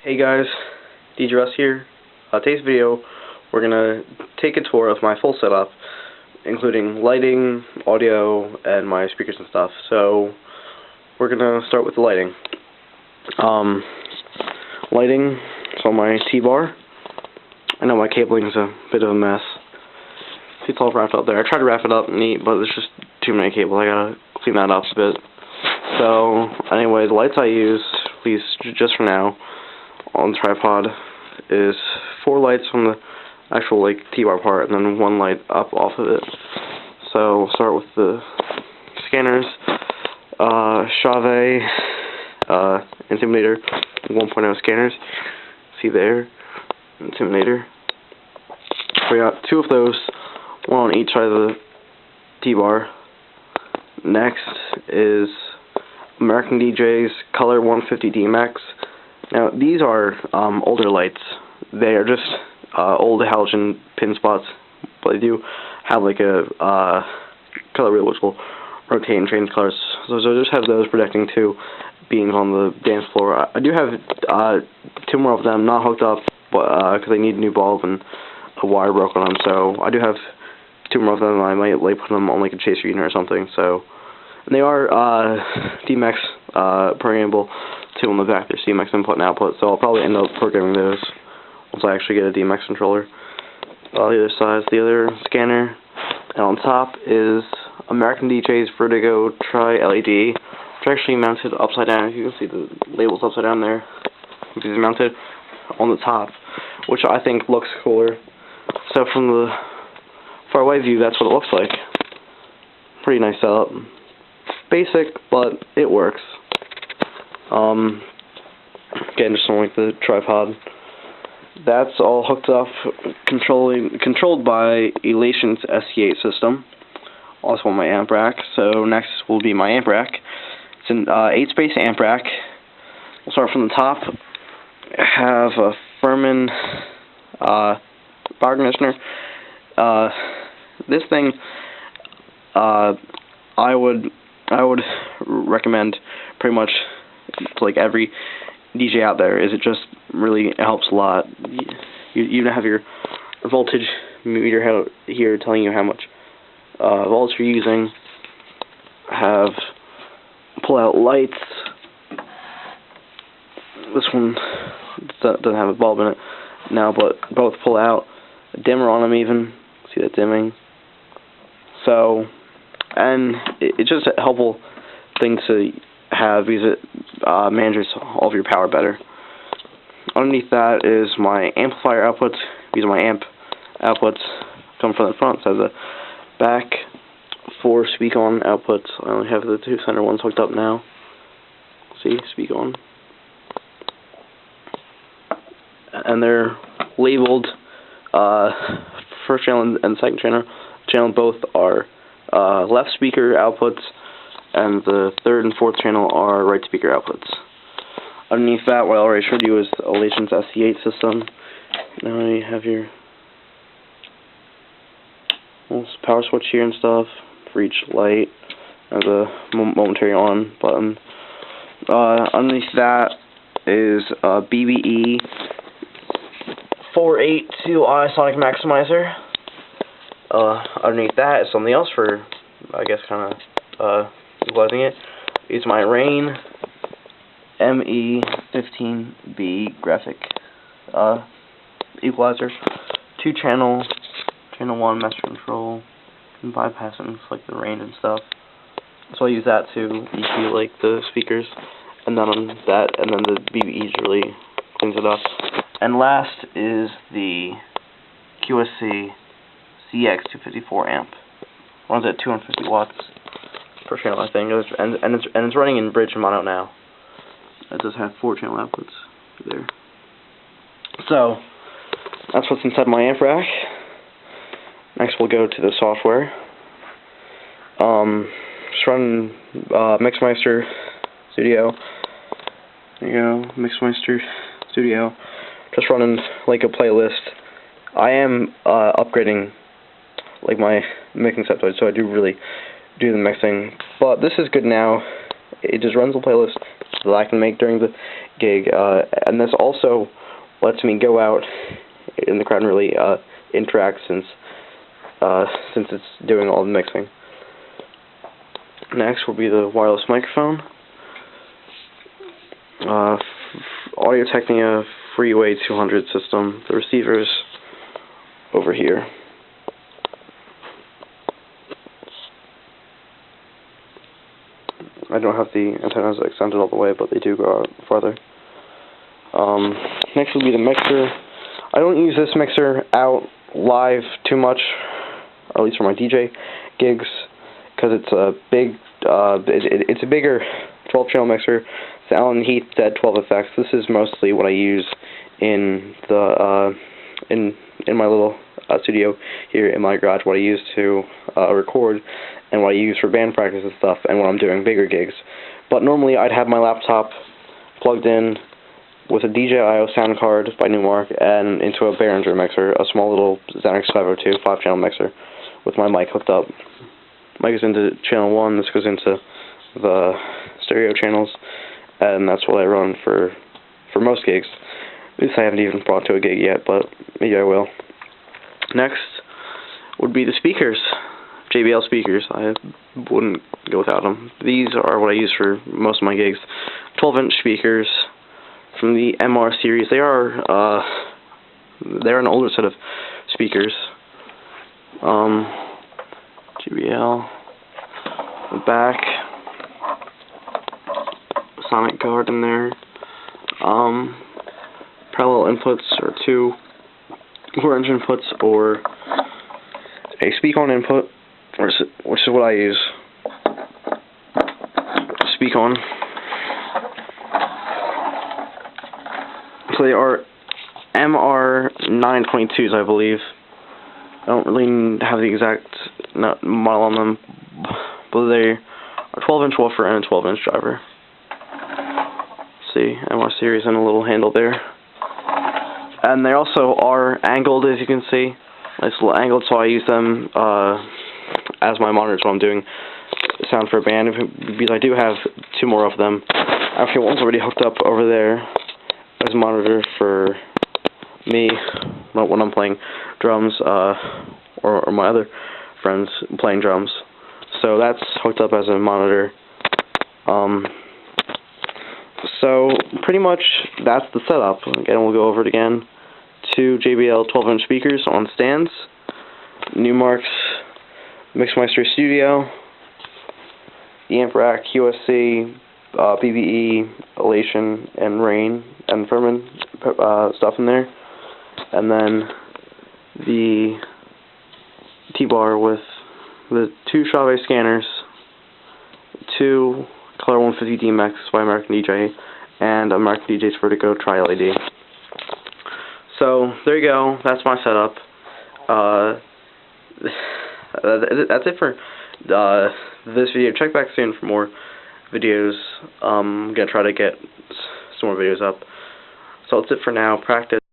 Hey guys, DJ Russ here. Today's video, we're gonna take a tour of my full setup, including lighting, audio, and my speakers and stuff. So, we're gonna start with the lighting. Lighting, so my T-bar. I know my cabling's a bit of a mess. It's all wrapped up there. I tried to wrap it up neat, but there's just too many cables. I gotta clean that up a bit. So, anyway, the lights I use, at least just for now, on the tripod, is 4 lights on the actual T-bar part, and then 1 light up off of it. So we'll start with the scanners. Chauvet Intimidator 1.0 scanners. See there, Intimidator. We got 2 of those, 1 on each side of the T-bar. Next is American DJ's Color 150D Max. Now, these are older lights. They are just old halogen pin spots, but they do have a color wheel which will rotate and change colors. So I just have those protecting 2 beams on the dance floor. I do have 2 more of them not hooked up, but because they need a new bulb and a wire broke on them. So I do have 2 more of them. I might put them on a chaser unit or something. So, and they are DMX programmable. 2 on the back, there's DMX input and output, so I'll probably end up programming those once I actually get a DMX controller. The other side is the other scanner, and on top is American DJ's Vertigo Tri-LED, which is actually mounted upside down. You can see the labels upside down there. It's mounted on the top, which I think looks cooler. So from the far away view, that's what it looks like. Pretty nice setup. Basic, but it works. Again, just on the tripod. That's all hooked up, controlled by Elation's SC8 system. Also on my amp rack. So next will be my amp rack. It's an 8-space amp rack. We'll start from the top. I have a Furman power conditioner. This thing, I would recommend pretty much to every DJ out there. It just really helps a lot. You have your voltage meter here telling you how much volts you're using. Have pull-out lights. This one doesn't have a bulb in it now, but both pull out. A dimmer on them even. See that dimming? So, and it's just a helpful thing to have because it manages all of your power better. Underneath that is my amplifier outputs. These are my amp outputs come from the front. So the back 4 speak-on outputs. I only have the 2 center ones hooked up now. See, speak-on. And they're labeled first channel and second channel. Both are left speaker outputs, and the 3rd and 4th channel are right speaker outputs. Underneath that, what I already showed you is Elation's SC8 system. Now you have your power switch here and stuff for each light, and the momentary on button. Underneath that is a BBE 482i Sonic Maximizer. Underneath that is something else for, I guess, kind of equalizing it. It's my Rain ME15B graphic equalizer. 2 channel 1 master control, and bypassing the Rain and stuff. So I use that to EQ the speakers, and then on that, and then the BBE really cleans it up. And last is the QSC CX254 amp. Runs at 250 watts per channel, I think, and it's running in bridge and mono now. It does have 4 channel outputs there. So that's what's inside my amp rack. Next, we'll go to the software. Just running Mixmeister Studio. There you go, Mixmeister Studio. Just running a playlist. I am upgrading my mixing setup, so I do really do the mixing. But this is good now. It just runs the playlist, that I can make during the gig, and this also lets me go out in the crowd and really interact since it's doing all the mixing. Next will be the wireless microphone. Audio-Technica Freeway 200 system. The receiver's over here. I don't have the antennas extended all the way, but they do go out farther. Next will be the mixer. I don't use this mixer out live too much, or at least for my DJ gigs, because it's a big, it's a bigger 12-channel mixer. It's Allen Heath Dead 12 effects. This is mostly what I use in the in my little studio here in my garage. What I use to record, and what I use for band practice and stuff, and when I'm doing bigger gigs. But normally I'd have my laptop plugged in with a DJI sound card by Newmark and into a Behringer mixer, a small little Xenix 502 5-channel mixer with my mic hooked up. Mic goes into channel 1, this goes into the stereo channels, and that's what I run for most gigs. This I haven't even brought to a gig yet, but maybe I will. Next would be the speakers. JBL speakers. I wouldn't go without them. These are what I use for most of my gigs. 12-inch speakers from the MR series. They're an older set of speakers. JBL. The back. Sonic card in there. Parallel inputs are 2 4-inch inputs, or a speak-on input, which is what I use. Speak-on. So they are MR922s, I believe. I don't really have the exact model on them, but they are 12-inch woofer and a 12-inch driver. See, MR series and a little handle there. And they also are angled, as you can see. Nice little angled, so I use them as my monitors when I'm doing sound for a band, because I do have 2 more of them. Actually, one's already hooked up over there as a monitor for me when I'm playing drums, or my other friends playing drums. So that's hooked up as a monitor. So pretty much that's the setup. Again, we'll go over it again. 2 JBL 12-inch speakers on stands, Newmark's Mixmeister Studio, the amp rack, QSC, BBE, Elation, and Rain, and Furman stuff in there, and then the T-bar with the 2 Chauvet scanners, 2 Color 150D Max by American DJ, and American DJ's Vertigo Tri-LED. So, there you go. That's my setup. That's it for this video. Check back soon for more videos. I'm going to try to get some more videos up. So, that's it for now. Practice.